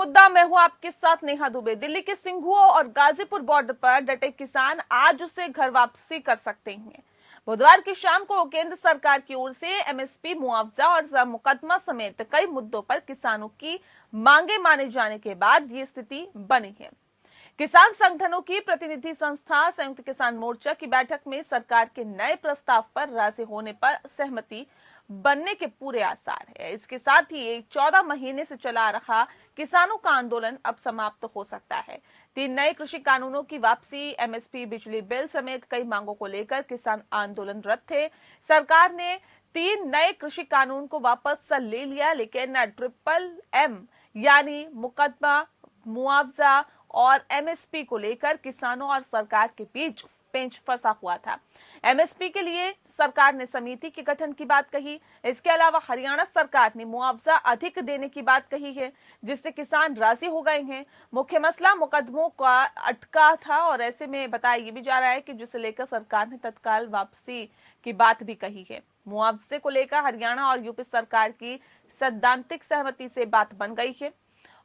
मुद्दा, मैं हूं आपके साथ नेहा दुबे। दिल्ली के सिंघुआ और गाजीपुर बॉर्डर पर डटे किसान आज उसे घर वापसी कर सकते हैं। बुधवार की शाम को केंद्र सरकार की ओर से एमएसपी, मुआवजा और मुकदमा समेत कई मुद्दों पर किसानों की मांगे माने जाने के बाद ये स्थिति बनी है। किसान संगठनों की प्रतिनिधि संस्था संयुक्त किसान मोर्चा की बैठक में सरकार के नए प्रस्ताव पर राजी होने पर सहमति बनने के पूरे आसार है। इसके साथ ही 14 महीने से चला रहा किसानों का आंदोलन अब समाप्त हो सकता है। 3 नए कृषि कानूनों की वापसी, एमएसपी, बिजली बिल समेत कई मांगों को लेकर किसान आंदोलनरत थे। सरकार ने 3 नए कृषि कानून को वापस ले लिया, लेकिन MMM यानी मुकदमा, मुआवजा और एमएसपी को लेकर किसानों और सरकार के बीच पेंच फंसा हुआ था। एमएसपी के लिए सरकार ने समिति के गठन की बात कही। इसके अलावा हरियाणा सरकार ने मुआवजा अधिक देने की बात कही है, जिससे किसान राजी हो गए हैं। मुख्य मसला मुकदमों का अटका था और ऐसे में बताया ये भी जा रहा है कि जिसे लेकर सरकार ने तत्काल वापसी की बात भी कही है। मुआवजे को लेकर हरियाणा और यूपी सरकार की सैद्धांतिक सहमति से बात बन गई है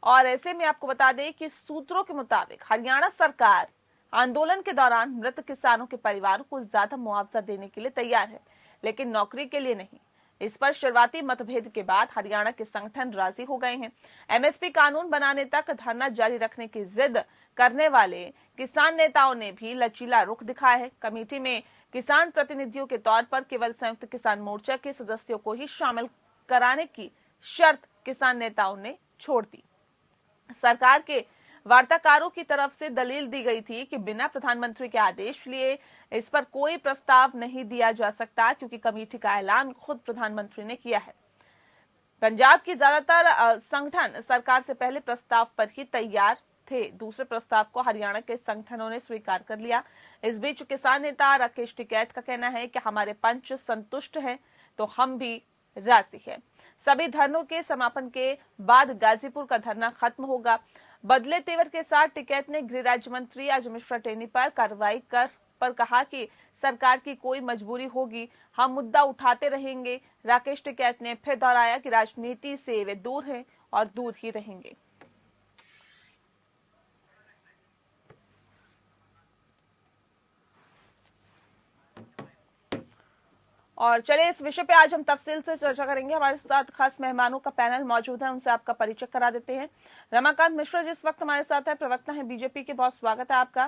और ऐसे में आपको बता दें कि सूत्रों के मुताबिक हरियाणा सरकार आंदोलन के दौरान मृत किसानों के परिवारों को ज्यादा मुआवजा देने के लिए तैयार है, लेकिन नौकरी के लिए नहीं। इस पर शुरुआती मतभेद के बाद हरियाणा के संगठन राजी हो गए हैं। एमएसपी कानून बनाने तक धरना जारी रखने की जिद करने वाले किसान नेताओं ने भी लचीला रुख दिखाया है। कमेटी में किसान प्रतिनिधियों के तौर पर केवल संयुक्त किसान मोर्चा के सदस्यों को ही शामिल कराने की शर्त किसान नेताओं ने छोड़ दी। सरकार के वार्ताकारों की तरफ से दलील दी गई थी कि बिना प्रधानमंत्री के आदेश लिए इस पर कोई प्रस्ताव नहीं दिया जा सकता, क्योंकि कमेटी का ऐलान खुद प्रधानमंत्री ने किया है। पंजाब की ज्यादातर संगठन सरकार से पहले प्रस्ताव पर ही तैयार थे। दूसरे प्रस्ताव को हरियाणा के संगठनों ने स्वीकार कर लिया। इस बीच किसान नेता राकेश टिकैत का कहना है कि हमारे पंच संतुष्ट हैं तो हम भी राजी है। सभी धरनों के समापन के बाद गाजीपुर का धरना खत्म होगा। बदले तेवर के साथ टिकैत ने गृह राज्य मंत्री आज मिश्रा टेनी पर कार्रवाई पर कहा कि सरकार की कोई मजबूरी होगी, हम मुद्दा उठाते रहेंगे। राकेश टिकैत ने फिर दोहराया कि राजनीति से वे दूर हैं और दूर ही रहेंगे। और चलिए इस विषय पे आज हम तफसील से चर्चा करेंगे। हमारे साथ खास मेहमानों का पैनल मौजूद है, उनसे आपका परिचय करा देते हैं। रमाकांत मिश्रा जिस वक्त हमारे साथ है, प्रवक्ता है बीजेपी के, बहुत स्वागत है आपका।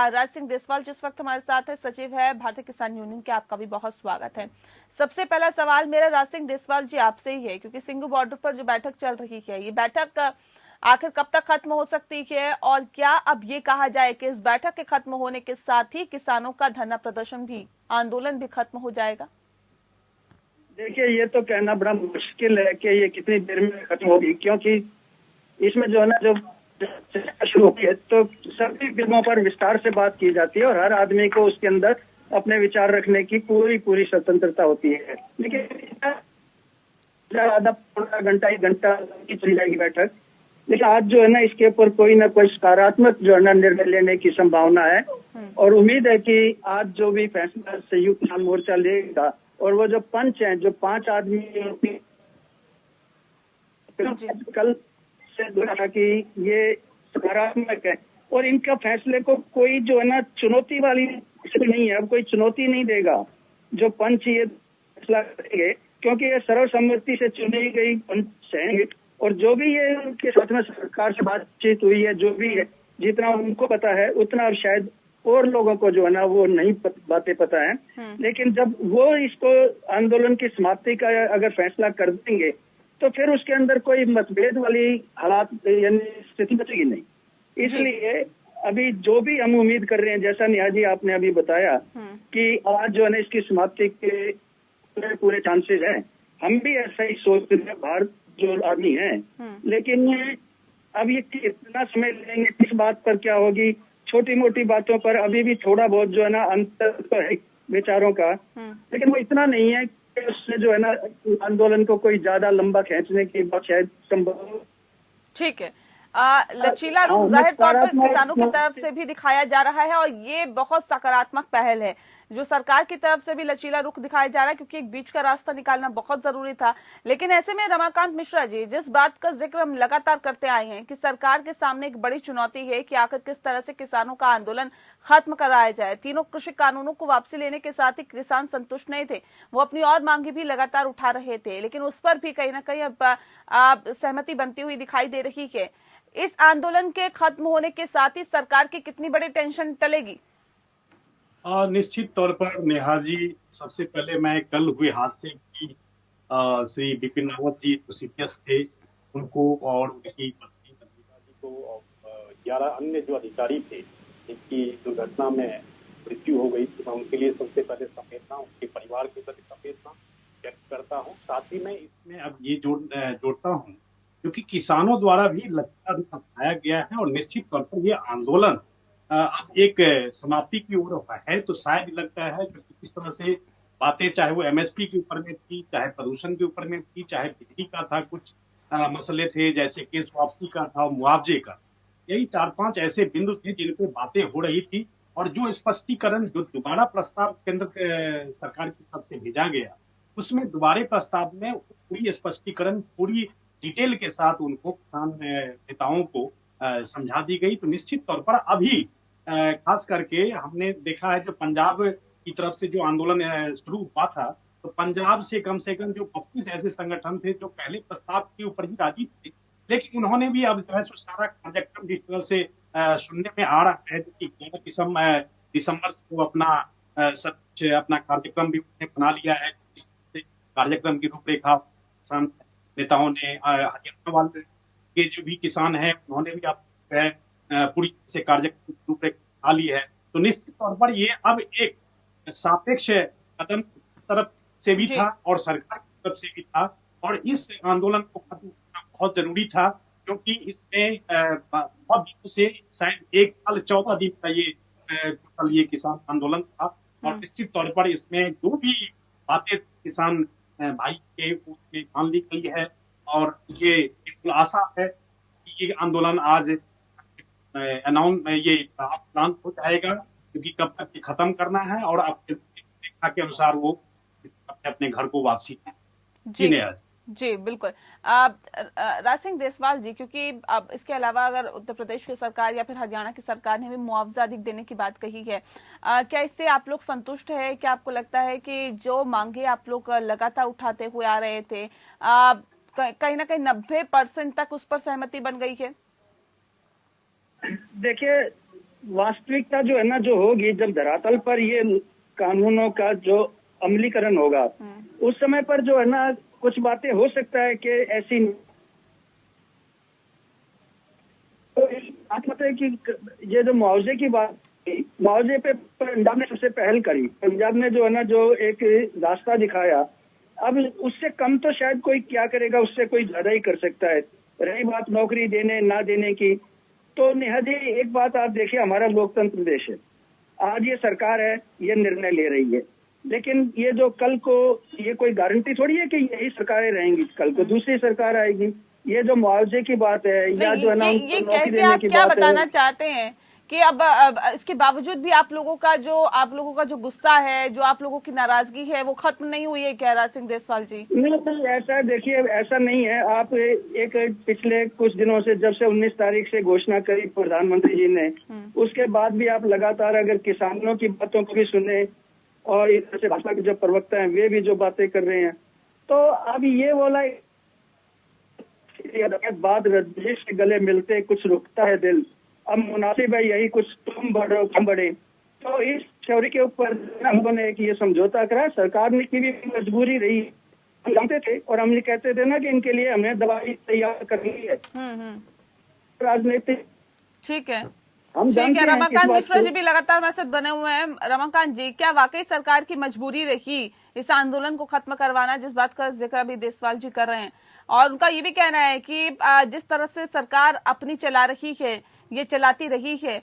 राज सिंह देसवाल जिस वक्त हमारे साथ है, सचिव है भारतीय किसान यूनियन के, आपका भी बहुत स्वागत है। सबसे पहला सवाल मेरा राज सिंह देसवाल जी आपसे ही है, क्योंकि सिंघू बॉर्डर पर जो बैठक चल रही है, ये बैठक आखिर कब तक खत्म हो सकती है और क्या अब ये कहा जाए कि इस बैठक के खत्म होने के साथ ही किसानों का धरना प्रदर्शन भी, आंदोलन भी खत्म हो जाएगा? देखिए, ये तो कहना बड़ा मुश्किल है कि ये कितनी देर में खत्म होगी, क्योंकि इसमें जो है ना, जो शुरू होती है तो सभी बिंदुओं पर विस्तार से बात की जाती है और हर आदमी को उसके अंदर अपने विचार रखने की पूरी स्वतंत्रता होती है। लेकिन आधा पौना घंटा, 1 घंटा की चली जाएगी बैठक। लेकिन आज जो है ना, इसके ऊपर कोई ना कोई सकारात्मक जो है ना निर्णय लेने की संभावना है और उम्मीद है कि आज जो भी फैसला संयुक्त किसान मोर्चा लेगा और वो जो पंच हैं, जो 5 आदमी कल से बोला कि ये सकारात्मक है और इनका फैसले को कोई जो है ना चुनौती वाली नहीं है। अब कोई चुनौती नहीं देगा जो पंच ये फैसला करेंगे, क्योंकि ये सर्वसम्मति से चुनी गई पंच हैं और जो भी ये उनके साथ में सरकार से बातचीत हुई है, जो भी है, जितना उनको पता है उतना अब शायद और लोगों को जो है ना वो नहीं बातें पता है। लेकिन जब वो इसको आंदोलन की समाप्ति का अगर फैसला कर देंगे तो फिर उसके अंदर कोई मतभेद वाली हालात यानी स्थिति बचेगी नहीं। इसलिए अभी जो भी हम उम्मीद कर रहे हैं, जैसा नेहा जी आपने अभी बताया कि आज जो है ना इसकी समाप्ति के पूरे चांसेस हैं, हम भी ऐसा ही सोच रहे हैं, बाहर जो आदमी है। लेकिन अब ये कितना समय लेंगे, किस बात पर क्या होगी, छोटी मोटी बातों पर अभी भी थोड़ा बहुत जो है ना अंतर तो है विचारों का, लेकिन वो इतना नहीं है कि उससे जो है ना आंदोलन को कोई ज्यादा लंबा खींचने की बात शायद संभव। ठीक है, लचीला रुख हाँ, जाहिर तौर पर नकारात्मक किसानों की तरफ से भी दिखाया जा रहा है और ये बहुत सकारात्मक पहल है जो सरकार की तरफ से भी लचीला रुख दिखाया जा रहा है, क्योंकि एक बीच का रास्ता निकालना बहुत जरूरी था। लेकिन ऐसे में रमाकांत मिश्रा जी, जिस बात का जिक्र हम लगातार करते आए हैं कि सरकार के सामने एक बड़ी चुनौती है कि आखिर किस तरह से किसानों का आंदोलन खत्म कराया जाए। तीनों कृषि कानूनों को वापसी लेने के साथ ही किसान संतुष्ट नहीं थे, वो अपनी और मांगे भी लगातार उठा रहे थे, लेकिन उस पर भी कहीं ना कहीं अब सहमति बनती हुई दिखाई दे रही है। इस आंदोलन के खत्म होने के साथ ही सरकार की कितनी बड़ी टेंशन टलेगी? निश्चित तौर पर नेहा जी, सबसे पहले मैं कल हुए हादसे की श्री बिपिन रावत जी जो सीपीएस थे उनको और उनकी पत्नी नंदिता जी को और 11 अन्य जो अधिकारी थे जिनकी दुर्घटना में मृत्यु हो गई थी, मैं उनके लिए सबसे पहले संवेदना, उनके परिवार के प्रति संवेदना व्यक्त करता हूँ। साथ ही मैं इसमें अब ये जोड़ता हूँ क्योंकि किसानों द्वारा भी लचीला रुख अपनाया गया है और निश्चित तौर पर ये आंदोलन अब एक समाप्ति की ओर है। तो शायद लगता है कि किस तरह से बातें, चाहे वो एमएसपी के ऊपर में थी, चाहे प्रदूषण के ऊपर में थी, चाहे बिजली का था, कुछ मसले थे जैसे केस वापसी का था, मुआवजे का, यही 4-5 ऐसे बिंदु थे जिन पे बातें हो रही थी। और जो स्पष्टीकरण, जो दोबारा प्रस्ताव केंद्र सरकार की तरफ से भेजा गया, उसमें दोबारा प्रस्ताव में पूरी स्पष्टीकरण, पूरी डिटेल के साथ उनको किसान नेताओं को समझा दी गई। तो निश्चित तौर पर अभी खास करके हमने देखा है जो पंजाब की तरफ से जो आंदोलन शुरू हुआ था, तो पंजाब से कम जो 32 ऐसे संगठन थे जो पहले प्रस्ताव के ऊपर ही राजी थे, लेकिन उन्होंने भी अब जो है सारा कार्यक्रम जिस तरह से सुनने में आ रहा है कि 11 दिसंबर को अपना सब कुछ अपना कार्यक्रम भी उन्होंने बना लिया है। इस तरह से कार्यक्रम की रूपरेखा किसान नेताओं ने, हरियाणा वाले के जो भी किसान हैं उन्होंने भी अब पूरी से कार्यक्रम की रूपरेखा ली है। तो निश्चित तौर पर ये अब एक सापेक्ष कदम तरफ से भी था और सरकार की तरफ से भी था, और इस आंदोलन को खत्म करना बहुत जरूरी था क्योंकि इसमें बहुत दिनों से, शायद 1 साल 14 दिन का ये किसान आंदोलन था। और निश्चित तौर पर इसमें जो भी बातें किसान भाई के उसमें मान ली गई है और ये बिल्कुल आशा है कि ये आंदोलन आज प्लान हो जाएगा, क्योंकि कब तक ये खत्म करना है और अपने के अनुसार वो अपने घर को वापसी जी जी बिल्कुल। राज सिंह देसवाल जी, क्योंकि अब इसके अलावा अगर उत्तर प्रदेश की सरकार या फिर हरियाणा की सरकार ने भी मुआवजा अधिक देने की बात कही है, क्या इससे आप लोग संतुष्ट है? क्या आपको लगता है कि जो मांगे आप लोग लगातार उठाते हुए आ रहे थे, कहीं ना कहीं 90% तक उस पर सहमति बन गई है? देखिए, वास्तविकता जो है ना, जो होगी जब धरातल पर ये कानूनों का जो अमलीकरण होगा, उस समय पर जो है ना कुछ बातें हो सकता है कि ऐसी, तो इस बात है कि ये जो मुआवजे की बात, मुआवजे पे पंजाब ने सबसे पहल करी। पंजाब ने जो है ना जो एक रास्ता दिखाया, अब उससे कम तो शायद कोई क्या करेगा, उससे कोई ज्यादा ही कर सकता है। रही बात नौकरी देने ना देने की, तो नेहा जी एक बात आप देखिए, हमारा लोकतंत्र देश है, आज ये सरकार है, ये निर्णय ले रही है, लेकिन ये जो कल को, ये कोई गारंटी थोड़ी है कि यही सरकारें रहेंगी, कल को दूसरी सरकार आएगी। ये जो मुआवजे की बात है या जो है ना ये कह के आप क्या बताना चाहते हैं कि अब इसके बावजूद भी आप लोगों का जो गुस्सा है, जो आप लोगों की नाराजगी है, वो खत्म नहीं हुई है क्या, राज सिंह देसवाल जी? नहीं, ऐसा देखिए, ऐसा नहीं है। आप एक पिछले कुछ दिनों से, जब से 19 तारीख से घोषणा करी प्रधानमंत्री जी ने, उसके बाद भी आप लगातार अगर किसानों की बातों को भी सुने और इस तरह से भाजपा के जो प्रवक्ता हैं वे भी जो बातें कर रहे हैं, तो अब ये बोला बाद रजनीश के गले मिलते कुछ रुकता है दिल, अब मुनासिब है यही कुछ तुम बढ़ो हम बढ़े। तो इस थ्योरी के ऊपर हम लोगों ने एक ये समझौता करा। सरकार ने की भी मजबूरी रही, हम जानते थे और हम ये कहते थे ना कि इनके लिए हमें दवाई तैयार करनी है राजनीतिक। ठीक है, ठीक है। रमाकांत मिश्रा जी भी लगातार मैसेज बने हुए हैं। रमाकांत जी, क्या वाकई सरकार की मजबूरी रही इस आंदोलन को खत्म करवाना, जिस बात का जिक्र अभी देसवाल जी कर रहे हैं? और उनका ये भी कहना है कि जिस तरह से सरकार अपनी चला रही है, ये चलाती रही है,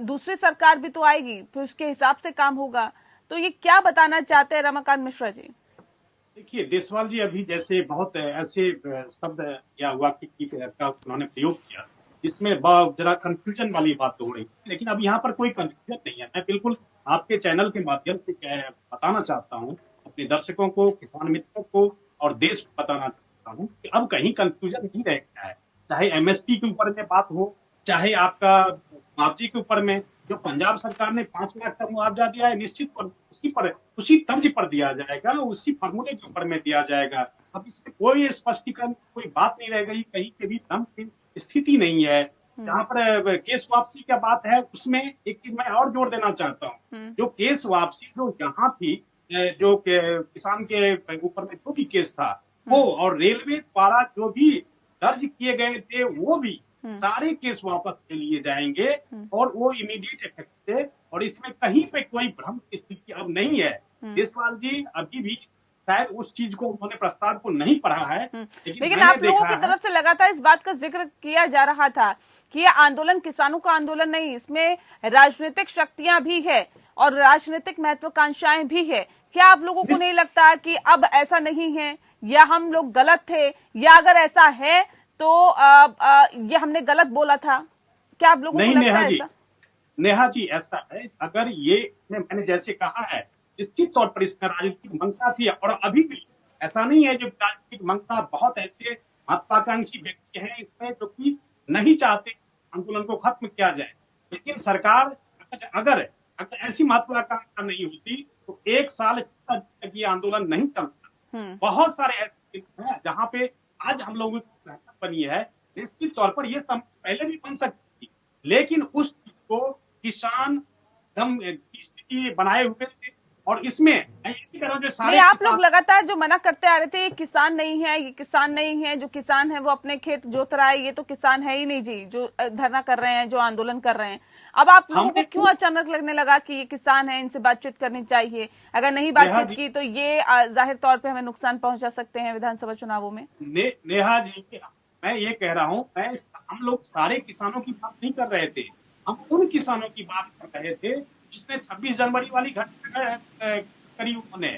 दूसरी सरकार भी तो आएगी, फिर उसके हिसाब से काम होगा। तो ये क्या बताना चाहते हैं रमाकांत मिश्रा जी? देखिए, देसवाल जी अभी जैसे बहुत ऐसे शब्द या वाक्य का उन्होंने प्रयोग किया, इसमें जरा कंफ्यूजन वाली बात हो रही है, लेकिन अब यहाँ पर कोई कंफ्यूजन नहीं है। मैं बिल्कुल आपके चैनल के माध्यम से बताना चाहता हूँ अपने दर्शकों को, किसान मित्रों को और देश को बताना चाहता हूँ कि अब कहीं कंफ्यूजन नहीं रह गया है। चाहे एमएसपी के ऊपर में बात हो, चाहे आपका मुआवजे के ऊपर में, जो पंजाब सरकार ने 5 लाख का मुआवजा दिया है, निश्चित पर उसी तर्ज पर दिया जाएगा, उसी फॉर्मूले के ऊपर में दिया जाएगा। अब इसमें कोई स्पष्टीकरण, कोई बात नहीं रह गई, कहीं के भी दम की स्थिति नहीं है। जहां पर केस वापसी का बात है, उसमें एक चीज मैं और जोड़ देना चाहता हूँ। जो केस वापसी जो यहाँ थी, जो किसान के ऊपर में जो भी केस था वो, और रेलवे द्वारा जो भी दर्ज किए गए थे वो भी सारे केस वापस ले लिए जाएंगे और वो इमीडिएट इफेक्ट से, और इसमें कहीं पे कोई भ्रम की स्थिति अब नहीं है। देशपाल जी अभी भी शायद उस चीज को, उन्होंने प्रस्ताव को नहीं पढ़ा है, लेकिन आप लोगों की तरफ से लगातार इस बात का जिक्र किया जा रहा था कि ये आंदोलन किसानों का आंदोलन नहीं, इसमें राजनीतिक शक्तियां भी है और राजनीतिक महत्वाकांक्षाएं भी है। क्या आप लोगों को नहीं लगता कि अब ऐसा नहीं है, या हम लोग गलत थे, या अगर ऐसा है तो ये हमने गलत बोला था? क्या आप लोगों को लगता है ऐसा? नेहा जी ऐसा है, अगर ये मैंने जैसे कहा है, निश्चित तौर पर इसमें राजनीतिक मंशा थी, और अभी भी ऐसा नहीं है जो राजनीतिक मंशा, बहुत ऐसे महत्वाकांक्षी व्यक्ति हैं इसमें जो कि नहीं चाहते आंदोलन को खत्म किया जाए। लेकिन सरकार अगर ऐसी महत्वाकांक्षा नहीं होती तो 1 साल तक ये आंदोलन नहीं चलता। बहुत सारे ऐसे हैं जहां पे आज हम लोगों की सहमति बनी है। निश्चित तौर पर यह पहले भी बन सकती थी, लेकिन उस चीज को किसान दम की स्थिति बनाए हुए थे, और इसमें जो सारे आप लोग लगातार जो मना करते आ रहे थे, ये किसान नहीं है, ये किसान नहीं है, जो किसान है वो अपने खेत जोत रहा है, ये तो किसान है ही नहीं जी, जो धरना कर रहे हैं, जो आंदोलन कर रहे हैं। अब आप लोगों को क्यों अचानक लगने लगा कि ये किसान है, इनसे बातचीत करनी चाहिए? अगर नहीं बातचीत की तो ये जाहिर तौर पे हमें नुकसान पहुंचा सकते हैं विधानसभा चुनावों में। नेहा जी, मैं ये कह रहा हूँ, हम लोग सारे किसानों की बात नहीं कर रहे थे, हम उन किसानों की बात कर रहे थे जिसने 26 जनवरी वाली घटना करी उन्होंने,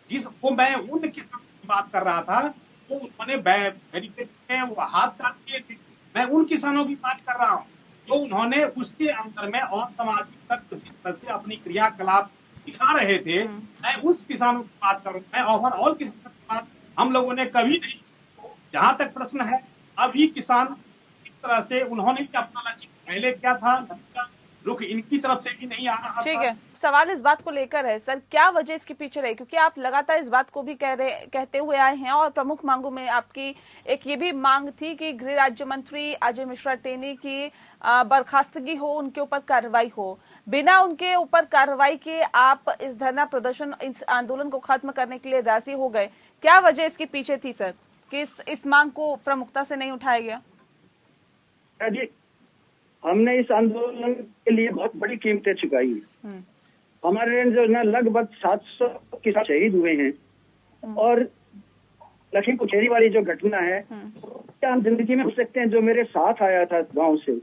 जिसको मैं उन किसानों की बात कर रहा था, तो उन्होंने बैरिकेड में वो हाथ काट दिए थे। मैं उन किसानों की बात कर रहा हूँ जो उन्होंने उसके अंदर में असामाजिक तत्व जिस तरह से अपनी क्रियाकलाप दिखा रहे थे, मैं उस किसानों की बात कर रहा हूँ। मैं ओवरऑल किसानों की बात हम लोगों ने कभी नहीं। जहां तक प्रश्न है अभी किसान किस तरह से उन्होंने अपना लक्ष्य पहले क्या था, रुख इनकी तरफ से भी नहीं आ रहा। ठीक है, सवाल इस बात को लेकर है सर, क्या वजह इसके पीछे रही? क्योंकि आप लगातार इस बात को भी कहते हुए आए हैं, और प्रमुख मांगों में आपकी एक ये भी मांग थी कि गृह राज्य मंत्री अजय मिश्रा टेनी की बर्खास्तगी हो, उनके ऊपर कार्रवाई हो। बिना उनके ऊपर कार्रवाई के आप इस धरना प्रदर्शन, इस आंदोलन को खत्म करने के लिए राजी हो गए। क्या वजह इसके पीछे थी सर कि इस मांग को प्रमुखता से नहीं उठाया गया? जी, हमने इस आंदोलन के लिए बहुत बड़ी कीमतें चुकाई है। हमारे जो ना लगभग 700 किसान शहीद हुए हैं, और लखीमपुर खीरी वाली जो घटना है, क्या हम जिंदगी में पूछ सकते हैं? जो मेरे साथ आया था गांव से,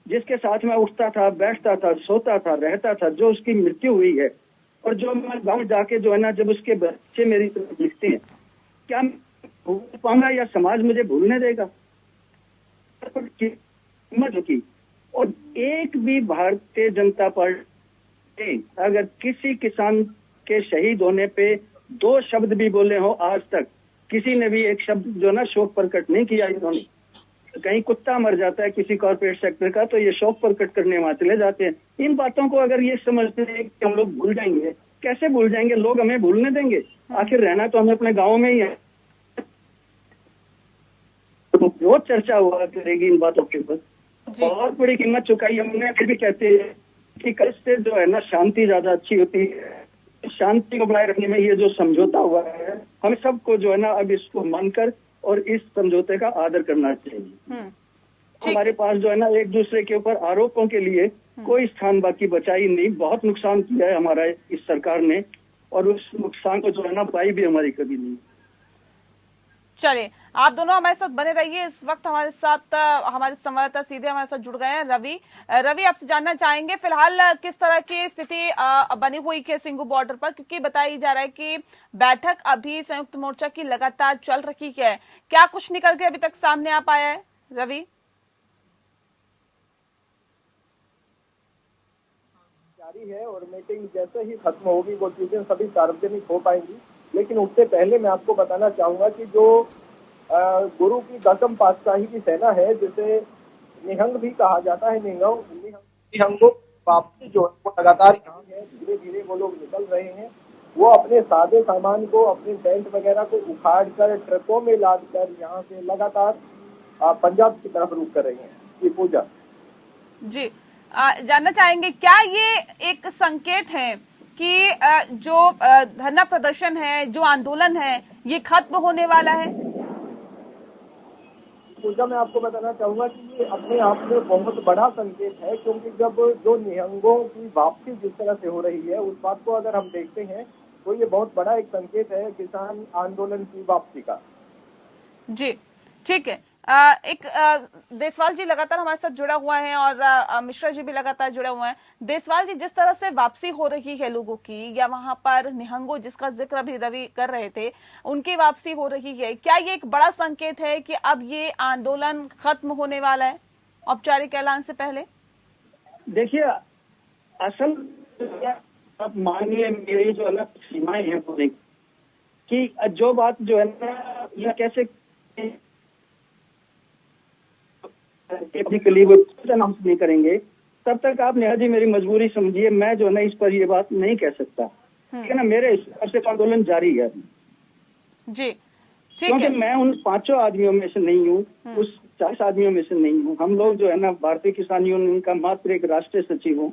जिसके साथ मैं उठता था, बैठता था, सोता था, रहता था, जो उसकी मृत्यु हुई है, और जो मैं गांव जाके जो है ना, जब उसके बच्चे मेरी तरफ लिखते हैं, क्या भूल पाऊंगा या समाज मुझे भूलने देगा? कीमत की। और एक भी भारतीय जनता पार्टी अगर किसी किसान के शहीद होने पे 2 शब्द भी बोले हो, आज तक किसी ने भी एक शब्द जो ना शोक प्रकट नहीं किया इन्होंने। कहीं कुत्ता मर जाता है किसी कॉर्पोरेट सेक्टर का, तो ये शोक प्रकट करने वहां चले जाते हैं। इन बातों को अगर ये समझते हैं कि हम लोग भूल जाएंगे, कैसे भूल जाएंगे? लोग हमें भूलने देंगे? आखिर रहना तो हमें अपने गाँव में ही है। तो बहुत चर्चा हुआ करेगी इन बातों के ऊपर। बहुत बड़ी कीमत चुकाई हमने, फिर भी कहते हैं कि कल से जो है ना शांति ज्यादा अच्छी होती है। शांति को बनाए रखने में ये जो समझौता हुआ है, हम सबको जो है ना अब इसको मानकर और इस समझौते का आदर करना चाहिए। हमारे पास जो है ना एक दूसरे के ऊपर आरोपों के लिए कोई स्थान बाकी बचाई नहीं। बहुत नुकसान किया है हमारा इस सरकार ने, और उस नुकसान को जो है ना पाई भी हमारी कभी नहीं। चलिए, आप दोनों हमारे साथ बने रहिए। इस वक्त हमारे साथ हमारे संवाददाता सीधे हमारे साथ जुड़ गए हैं रवि आपसे जानना चाहेंगे फिलहाल किस तरह की स्थिति बनी हुई है सिंघू बॉर्डर पर, क्योंकि बताई जा रहा है कि बैठक अभी संयुक्त मोर्चा की लगातार चल रही है। क्या कुछ निकल के अभी तक सामने आ पाया है रवि? जारी है और मीटिंग जैसे ही खत्म होगी वो चीजें सभी सार्वजनिक हो पाएंगी। लेकिन उससे पहले मैं आपको बताना चाहूंगा कि जो गुरु की दसम पातशाही की सेना है, जिसे निहंग भी कहा जाता है, निहंगों वापसी जो है वो लगातार यहाँ है, धीरे धीरे वो लोग निकल रहे हैं। वो अपने सादे सामान को, अपने टेंट वगैरह को उखाड़ कर ट्रकों में लाद कर यहाँ से लगातार पंजाब की तरफ रुख कर रही हैं। ये पूजा जी जानना चाहेंगे क्या ये एक संकेत है कि जो धरना प्रदर्शन है, जो आंदोलन है, ये खत्म होने वाला है? पूजा मैं आपको बताना चाहूंगा कि ये अपने आप में बहुत बड़ा संकेत है, क्योंकि जब जो निहंगों की वापसी जिस तरह से हो रही है उस बात को अगर हम देखते हैं तो ये बहुत बड़ा एक संकेत है किसान आंदोलन की वापसी का। जी ठीक है। देसवाल जी लगातार हमारे साथ जुड़ा हुआ है और मिश्रा जी भी लगातार जुड़े हुए हैं। देसवाल जी, जिस तरह से वापसी हो रही है लोगों की, या वहां पर निहंगों जिसका जिक्र अभी रवि कर रहे थे, उनकी वापसी हो रही है, क्या ये एक बड़ा संकेत है कि अब ये आंदोलन खत्म होने वाला है औपचारिक ऐलान से पहले? देखिए, असल अब मानिए मेरी जो अलग सीमाएं हैं पूरी कि जो बात जो है ना, यह कैसे के लिए वो अनाउंस नहीं करेंगे तब तक आप नेहा जी मेरी मजबूरी समझिए, मैं जो है ना इस पर ये बात नहीं कह सकता, ठीक है ना। मेरे हिसाब से आंदोलन जारी है जी, ठीक क्योंकि है। मैं उन 5 आदमियों में से नहीं हूँ, उस 40 आदमियों में से नहीं हूँ। हम लोग जो है ना भारतीय किसान यूनियन का मात्र एक राष्ट्रीय सचिव हूँ,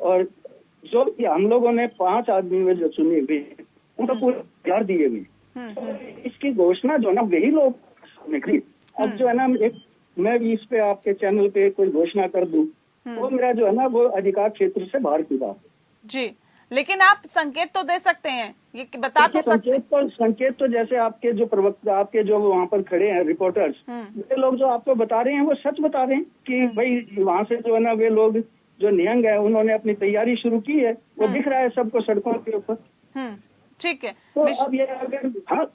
और जो हम लोगों ने 5 आदमी में जो चुने हुए उनको पूरे प्यार दिए हुए, इसकी घोषणा जो है ना वही लोग निकली। अब जो है ना मैं भी इस पे आपके चैनल पे कोई घोषणा कर दूं तो मेरा जो है ना वो अधिकार क्षेत्र से बाहर की बात जी, लेकिन आप संकेत तो दे सकते हैं, ये बता तो सकते हैं। संकेत तो जैसे आपके जो प्रवक्ता, आपके जो वहाँ पर खड़े हैं रिपोर्टर्स, वे लोग जो आपको बता रहे हैं वो सच बता रहे हैं कि भाई वहाँ से जो है ना वे लोग जो निहंग है उन्होंने अपनी तैयारी शुरू की है, वो दिख रहा है सबको सड़कों के ऊपर। ठीक है। तो अब ये अगर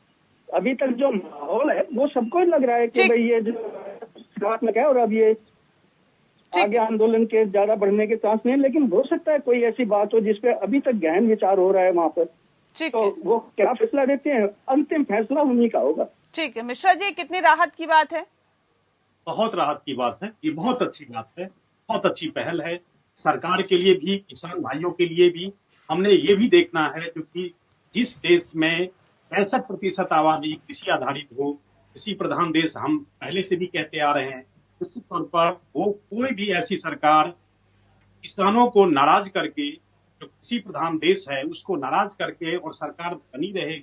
अभी तक जो माहौल है वो सबको लग रहा है कि भाई ये जो सकारात्मक है और अब ये आगे आंदोलन के ज्यादा बढ़ने के चांस नहीं है, लेकिन हो सकता है कोई ऐसी बात हो जिसपे अभी तक गहन विचार हो रहा है वहाँ पर, तो वो क्या फैसला देते हैं, अंतिम फैसला उन्हीं का होगा। ठीक है। मिश्रा जी, कितनी राहत की बात है? बहुत राहत की बात है, ये बहुत अच्छी बात है, बहुत अच्छी पहल है सरकार के लिए भी, किसान भाइयों के लिए भी। हमने ये भी देखना है क्योंकि जिस देश में 65% आबादी कृषि आधारित हो, कृषि प्रधान देश हम पहले से भी कहते आ रहे हैं, निश्चित तौर पर वो कोई भी ऐसी सरकार किसानों को नाराज करके, जो कृषि प्रधान देश है उसको नाराज करके और सरकार बनी रहे,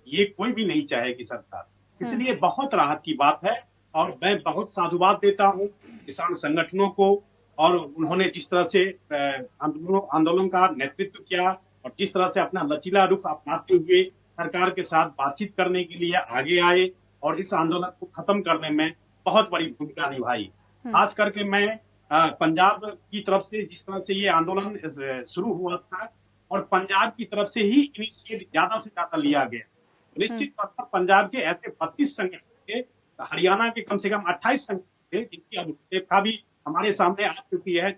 ये कोई भी नहीं चाहेगी सरकार। इसलिए बहुत राहत की बात है और मैं बहुत साधुवाद देता हूँ किसान संगठनों को, और उन्होंने जिस तरह से आंदोलन का नेतृत्व किया और जिस तरह से अपना लचीला रुख अपनाते हुए सरकार के साथ बातचीत करने के लिए आगे आए और इस आंदोलन को खत्म करने में बहुत बड़ी भूमिका निभाई। खास करके मैं पंजाब की तरफ से जिस तरह से ये आंदोलन शुरू हुआ था और पंजाब की तरफ से ही इनिशिएट ज्यादा से ज्यादा लिया गया, निश्चित तौर पर पंजाब के ऐसे 32 संगठन थे, हरियाणा के कम से कम 28 संगठन थे जिनकी रूपरेखा भी हमारे सामने आ चुकी है।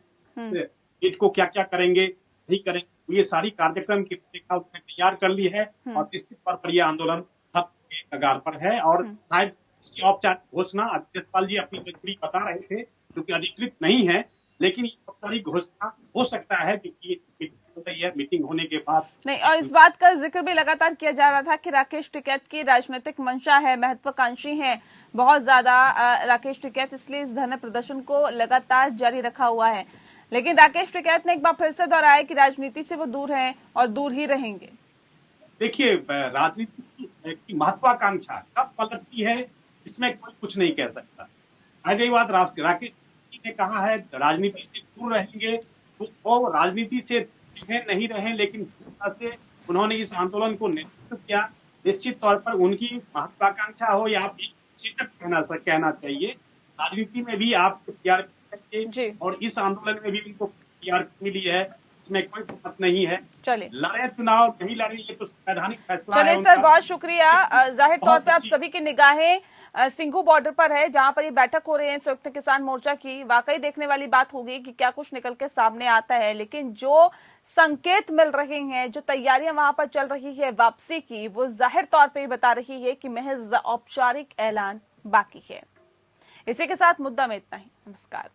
ईट को क्या क्या करेंगे, नहीं करेंगे, तो ये सारी कार्यक्रम की रूपरेखा उसने तैयार कर ली है और निश्चित तौर पर यह आंदोलन खत्म के कगार पर है। और शायद इसकी औपचारिक घोषणा देसपाल जी अपनी मजबूरी बता रहे थे क्योंकि अधिकृत नहीं है, लेकिन औपचारिक घोषणा हो सकता है क्योंकि मीटिंग होने के बाद नहीं। और इस बात का जिक्र भी लगातार किया जा रहा था कि राकेश टिकैत की राजनीतिक मंशा है, महत्वाकांक्षी है बहुत ज्यादा राकेश टिकैत, इसलिए इस धरना प्रदर्शन को लगातार जारी रखा हुआ है। लेकिन राकेश टिकैत ने एक बार फिर से दोहराया कि राजनीति से वो दूर हैं और दूर ही रहेंगे। देखिए, राजनीति की महत्वाकांक्षा कब पलटती है इसमें कोई कुछ नहीं कह सकता। आ गई बात राकेश ने कहा है राजनीति से दूर रहेंगे, तो वो राजनीति से नहीं रहे, लेकिन जिस तरह से उन्होंने इस आंदोलन को नेतृत्व किया, निश्चित तौर पर उनकी महत्वाकांक्षा हो या कहना चाहिए, राजनीति में भी आप टीआरपी और इस आंदोलन में भी उनको टीआरपी मिली है, इसमें कोई बात नहीं है। चलिए, लड़े चुनाव नहीं लड़े ये तो संवैधानिक फैसला है। चलिए सर, बहुत शुक्रिया। जाहिर तौर पे आप सभी की निगाहें सिंघू बॉर्डर पर है, जहां पर ये बैठक हो रही है संयुक्त किसान मोर्चा की। वाकई देखने वाली बात होगी कि क्या कुछ निकल के सामने आता है, लेकिन जो संकेत मिल रहे हैं, जो तैयारियां वहां पर चल रही है वापसी की, वो जाहिर तौर पे बता रही है कि महज औपचारिक ऐलान बाकी है। इसी के साथ मुद्दा में इतना ही। नमस्कार।